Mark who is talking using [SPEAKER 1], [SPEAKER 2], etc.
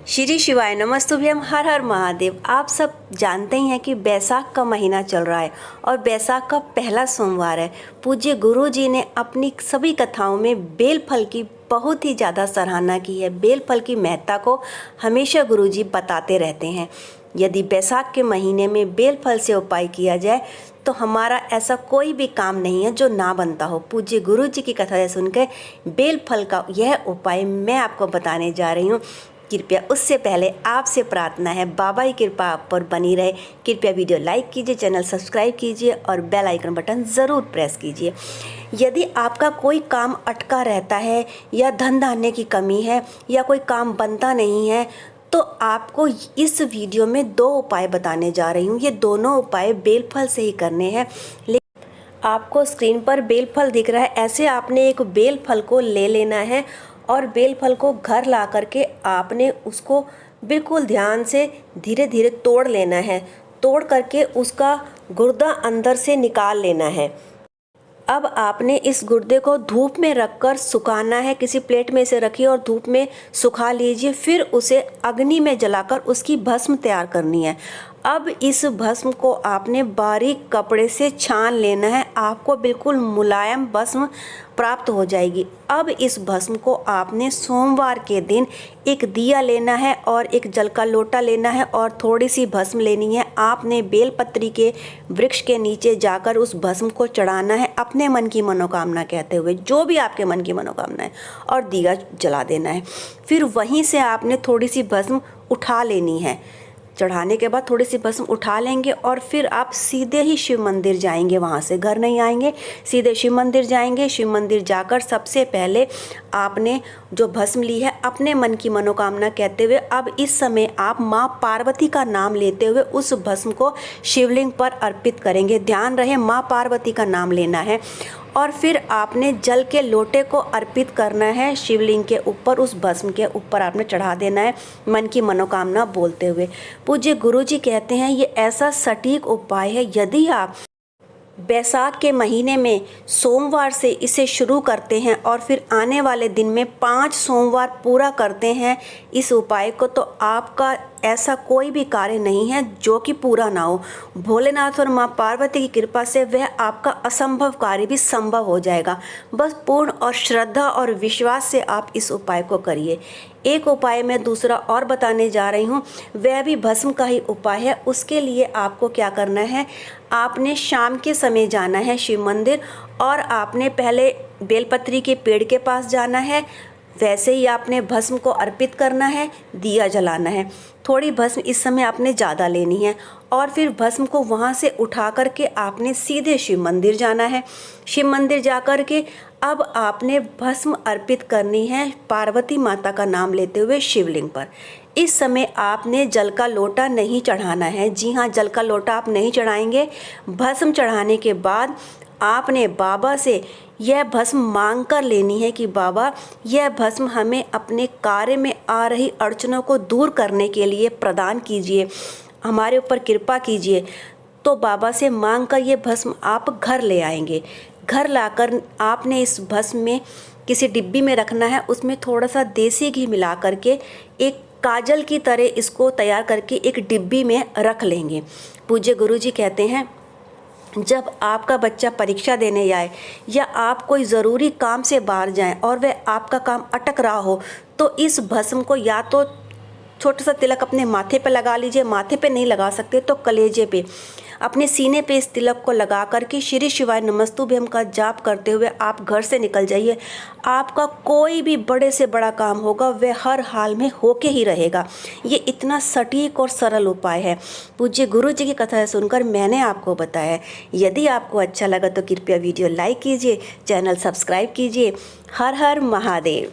[SPEAKER 1] श्री शिवाय नमस्तुभ्यम, हर हर महादेव। आप सब जानते ही हैं कि बैसाख का महीना चल रहा है और बैसाख का पहला सोमवार है। पूज्य गुरु जी ने अपनी सभी कथाओं में बेल फल की बहुत ही ज़्यादा सराहना की है। बेल फल की महत्ता को हमेशा गुरु जी बताते रहते हैं। यदि बैसाख के महीने में बेल फल से उपाय किया जाए तो हमारा ऐसा कोई भी काम नहीं है जो ना बनता हो। पूज्य गुरु जी की कथा सुनकर बेल फल का यह उपाय मैं आपको बताने जा रही हूँ। कृपया उससे पहले आपसे प्रार्थना है, बाबा की कृपा आप पर बनी रहे। कृपया वीडियो लाइक कीजिए, चैनल सब्सक्राइब कीजिए और बेल आइकन बटन ज़रूर प्रेस कीजिए। यदि आपका कोई काम अटका रहता है या धन धान्य की कमी है या कोई काम बनता नहीं है तो आपको इस वीडियो में 2 उपाय बताने जा रही हूँ। ये दोनों उपाय बेल फल से ही करने हैं। आपको स्क्रीन पर बेल फल दिख रहा है, ऐसे आपने एक बेल फल को ले लेना है और बेल फल को घर ला करके आपने उसको बिल्कुल ध्यान से धीरे धीरे तोड़ लेना है। तोड़ करके उसका गुर्दा अंदर से निकाल लेना है। अब आपने इस गुर्दे को धूप में रखकर सुखाना है। किसी प्लेट में इसे रखिए और धूप में सुखा लीजिए। फिर उसे अग्नि में जलाकर उसकी भस्म तैयार करनी है। अब इस भस्म को आपने बारीक कपड़े से छान लेना है। आपको बिल्कुल मुलायम भस्म प्राप्त हो जाएगी। अब इस भस्म को आपने सोमवार के दिन एक दिया लेना है और एक जल का लोटा लेना है और थोड़ी सी भस्म लेनी है। आपने बेलपत्री के वृक्ष के नीचे जाकर उस भस्म को चढ़ाना है अपने मन की मनोकामना कहते हुए, जो भी आपके मन की मनोकामना है, और दिया जला देना है। फिर वहीं से आपने थोड़ी सी भस्म उठा लेनी है। चढ़ाने के बाद थोड़ी सी भस्म उठा लेंगे और फिर आप सीधे ही शिव मंदिर जाएंगे। वहाँ से घर नहीं आएंगे, सीधे शिव मंदिर जाएंगे। शिव मंदिर जाकर सबसे पहले आपने जो भस्म ली है अपने मन की मनोकामना कहते हुए, अब इस समय आप माँ पार्वती का नाम लेते हुए उस भस्म को शिवलिंग पर अर्पित करेंगे। ध्यान रहे माँ पार्वती का नाम लेना है। और फिर आपने जल के लोटे को अर्पित करना है शिवलिंग के ऊपर। उस भस्म के ऊपर आपने चढ़ा देना है मन की मनोकामना बोलते हुए। पूज्य गुरु जी कहते हैं ये ऐसा सटीक उपाय है, यदि आप बैसाख के महीने में सोमवार से इसे शुरू करते हैं और फिर आने वाले दिन में 5 सोमवार पूरा करते हैं इस उपाय को, तो आपका ऐसा कोई भी कार्य नहीं है जो कि पूरा ना हो। भोलेनाथ और माँ पार्वती की कृपा से वह आपका असंभव कार्य भी संभव हो जाएगा। बस पूर्ण और श्रद्धा और विश्वास से आप इस उपाय को करिए। एक उपाय मैं दूसरा और बताने जा रही हूँ, वह भी भस्म का ही उपाय है। उसके लिए आपको क्या करना है, आपने शाम के समय जाना है शिव मंदिर और आपने पहले बेलपत्री के पेड़ के पास जाना है। वैसे ही आपने भस्म को अर्पित करना है, दिया जलाना है। थोड़ी भस्म इस समय आपने ज़्यादा लेनी है और फिर भस्म को वहाँ से उठा करके आपने सीधे शिव मंदिर जाना है। शिव मंदिर जा कर के अब आपने भस्म अर्पित करनी है पार्वती माता का नाम लेते हुए शिवलिंग पर। इस समय आपने जल का लोटा नहीं चढ़ाना है। जी हाँ, जल का लोटा आप नहीं चढ़ाएंगे। भस्म चढ़ाने के बाद आपने बाबा से यह भस्म मांग कर लेनी है कि बाबा यह भस्म हमें अपने कार्य में आ रही अड़चनों को दूर करने के लिए प्रदान कीजिए, हमारे ऊपर कृपा कीजिए। तो बाबा से मांग कर ये भस्म आप घर ले आएंगे। घर लाकर आपने इस भस्म में किसी डिब्बी में रखना है। उसमें थोड़ा सा देसी घी मिला करके एक काजल की तरह इसको तैयार करके एक डिब्बी में रख लेंगे। पूज्य गुरु जी कहते हैं जब आपका बच्चा परीक्षा देने जाए या आप कोई ज़रूरी काम से बाहर जाएं और वह आपका काम अटक रहा हो तो इस भस्म को या तो छोटा सा तिलक अपने माथे पे लगा लीजिए, माथे पे नहीं लगा सकते तो कलेजे पे, अपने सीने पे इस तिलक को लगा करके श्री शिवाय नमस्तुभ्यम का जाप करते हुए आप घर से निकल जाइए। आपका कोई भी बड़े से बड़ा काम होगा वह हर हाल में होके ही रहेगा। ये इतना सटीक और सरल उपाय है। पूज्य गुरु जी की कथा सुनकर मैंने आपको बताया। यदि आपको अच्छा लगा तो कृपया वीडियो लाइक कीजिए, चैनल सब्सक्राइब कीजिए। हर हर महादेव।